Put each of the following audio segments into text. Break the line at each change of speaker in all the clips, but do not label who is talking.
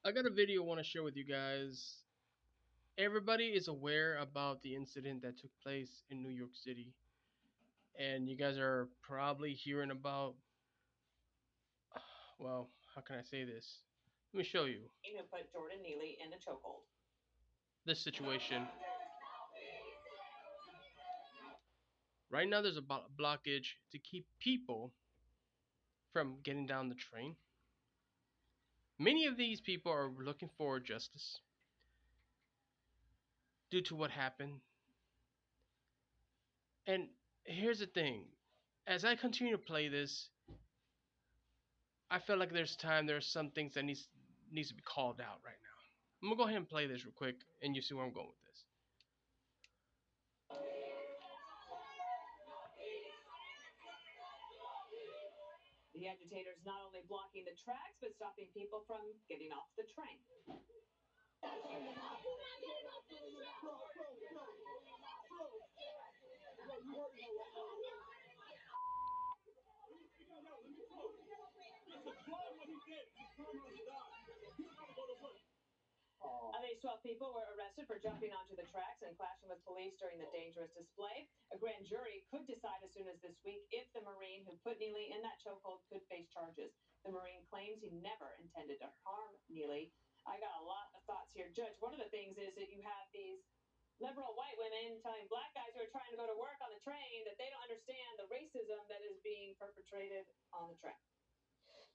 I got a video I want to share with you guys. Everybody is aware about the incident that took place in New York City, and you guys are probably hearing about. Well, how can I say this? Let me show you
Who put Jordan Neely in a chokehold.
this situation. Right now, there's a blockage to keep people from getting down the train. Many of these people are looking for justice due to what happened. And here's the thing, as I continue to play this, I feel like there's some things that needs to be called out right now. I'm gonna go ahead and play this real quick, and you see where I'm going with this.
The agitators not only blocking the tracks, but stopping people from getting off the train. At least 12 people were arrested for jumping onto the tracks and clashing with police during the dangerous display. A grand jury could decide as soon as this week if the Marine who put Neely in that chokehold could face charges. The Marine claims he never intended to harm Neely. I got a lot of thoughts here. Judge, one of the things is that you have these liberal white women telling black guys who are trying to go to work on the train that they don't understand the racism that is being perpetrated on the train.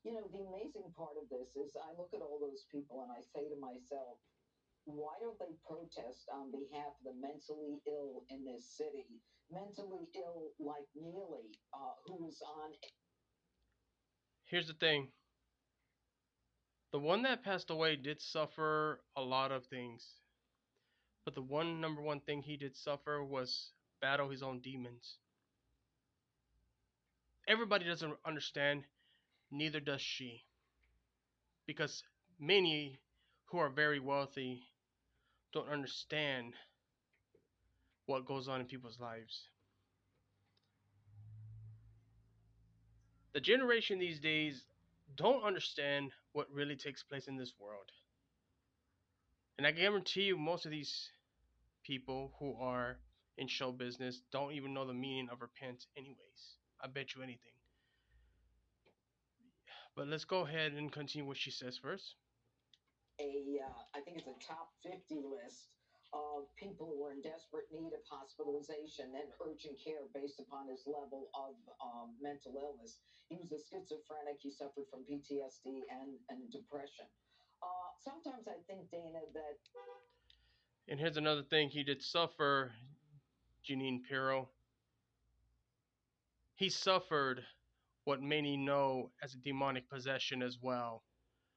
You know, the amazing part of this is I look at all those people and I say to myself, why don't they protest on behalf of the mentally ill in this city? Mentally ill like Neely, who was on.
Here's the thing. The one that passed away did suffer a lot of things. But the number one thing he did suffer was battle his own demons. Everybody doesn't understand, neither does she. Because many who are very wealthy don't understand what goes on in people's lives. The generation these days don't understand what really takes place in this world. And I guarantee you, most of these people who are in show business don't even know the meaning of repent, anyways. I bet you anything. But let's go ahead and continue what she says first.
I think it's a top 50 list of people who are in desperate need of hospitalization and urgent care based upon his level of mental illness. He was a schizophrenic. He suffered from PTSD and depression. Sometimes I think, Dana, that.
And here's another thing he did suffer, Janine Pirro. He suffered what many know as a demonic possession as well,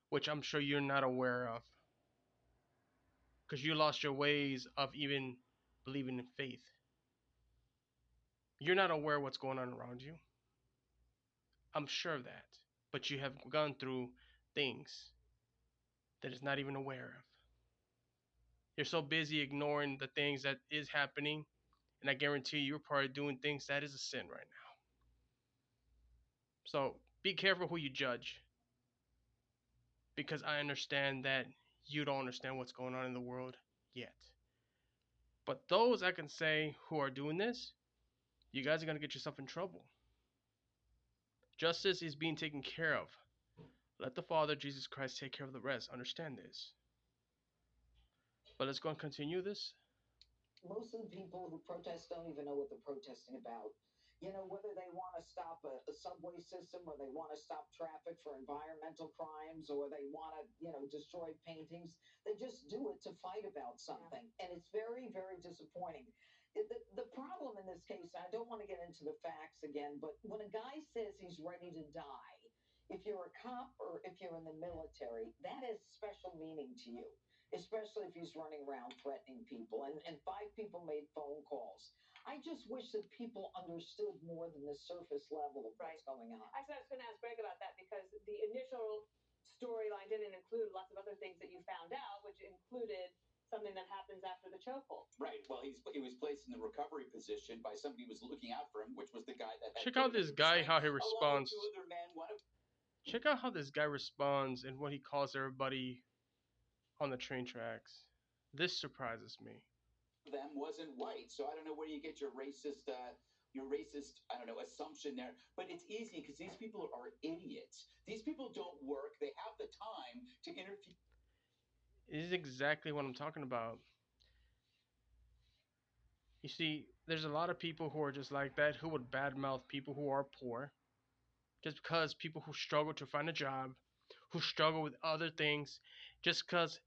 which I'm sure you're not aware of. Because you lost your ways of even believing in faith. You're not aware of what's going on around you. I'm sure of that. But you have gone through things that is not even aware of. You're so busy ignoring the things that is happening, and I guarantee you're probably doing things that is a sin right now. So be careful who you judge, because I understand that you don't understand what's going on in the world yet. But those I can say who are doing this, you guys are going to get yourself in trouble. Justice is being taken care of. Let the Father, Jesus Christ, take care of the rest. Understand this. But let's go and continue this.
Most of the people who protest don't even know what they're protesting about. You know, whether they want to stop a subway system or they want to stop traffic for environmental crimes or they want to, destroy paintings, they just do it to fight about something. And it's very, very disappointing. The problem in this case, I don't want to get into the facts again, but when a guy says he's ready to die, if you're a cop or if you're in the military, that has special meaning to you, especially if he's running around threatening people. And five people made phone calls. I just wish that people understood more than the surface level of what's going on.
Actually, I was going to ask Greg about that because the initial storyline didn't include lots of other things that you found out, which included something that happens after the chokehold.
Right. Well, he was placed in the recovery position by somebody who was looking out for him, which was the guy that had
Check out this guy, how he responds.
two other men, one of
Check out how this guy responds and what he calls everybody on the train tracks. This surprises me.
Them wasn't white. So I don't know where you get your racist, I don't know, assumption there. But it's easy because these people are idiots. These people don't work. They have the time to interview.
This is exactly what I'm talking about. You see, there's a lot of people who are just like that, who would badmouth people who are poor, just because people who struggle to find a job, who struggle with other things, just because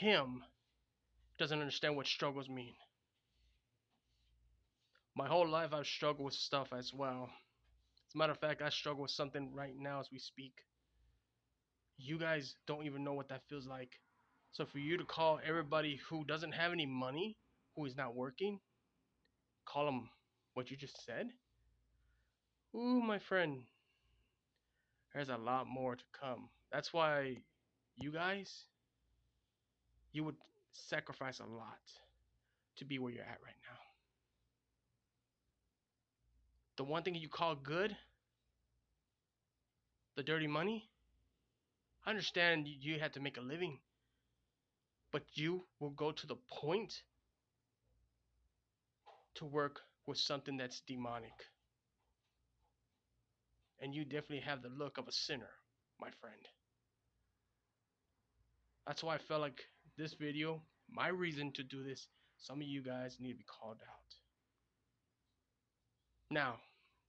him doesn't understand what struggles mean. My whole life I've struggled with stuff as well. As a matter of fact, I struggle with something right now as we speak. You guys don't even know what that feels like. So for you to call everybody who doesn't have any money, who is not working, call them what you just said? Ooh, my friend, there's a lot more to come. That's why you guys, you would sacrifice a lot to be where you're at right now. The one thing you call good, the dirty money, I understand you had to make a living, but you will go to the point to work with something that's demonic. And you definitely have the look of a sinner, my friend. That's why I felt like this video, my reason to do this, some of you guys need to be called out. Now,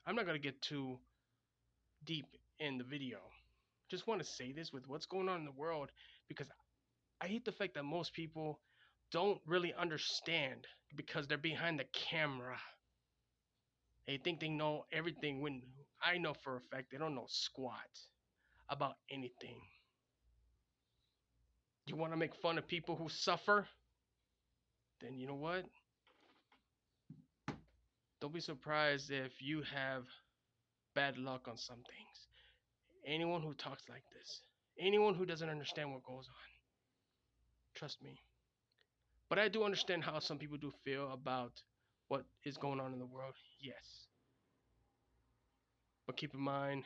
I'm not going to get too deep in the video. Just want to say this with what's going on in the world, because I hate the fact that most people don't really understand because they're behind the camera. They think they know everything when I know for a fact they don't know squat about anything. You want to make fun of people who suffer? Then you know what? Don't be surprised if you have bad luck on some things. Anyone who talks like this, anyone who doesn't understand what goes on, trust me. But I do understand how some people do feel about what is going on in the world, yes. But keep in mind,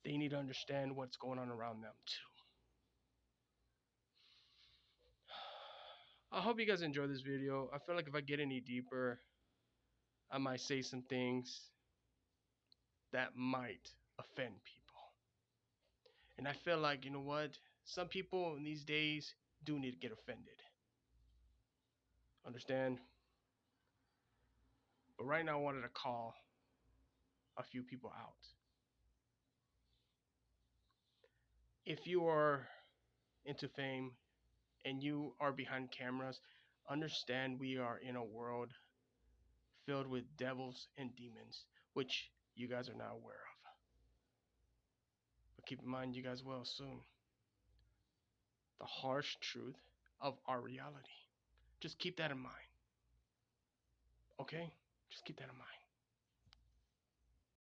they need to understand what's going on around them too. I hope you guys enjoy this video. I feel like if I get any deeper, I might say some things that might offend people. And I feel like, you know what? Some people in these days do need to get offended. Understand? But right now, I wanted to call a few people out. If you are into fame and you are behind cameras, understand we are in a world filled with devils and demons, which you guys are now aware of. But keep in mind, you guys will soon. The harsh truth of our reality. Just keep that in mind. Okay? Just keep that in mind.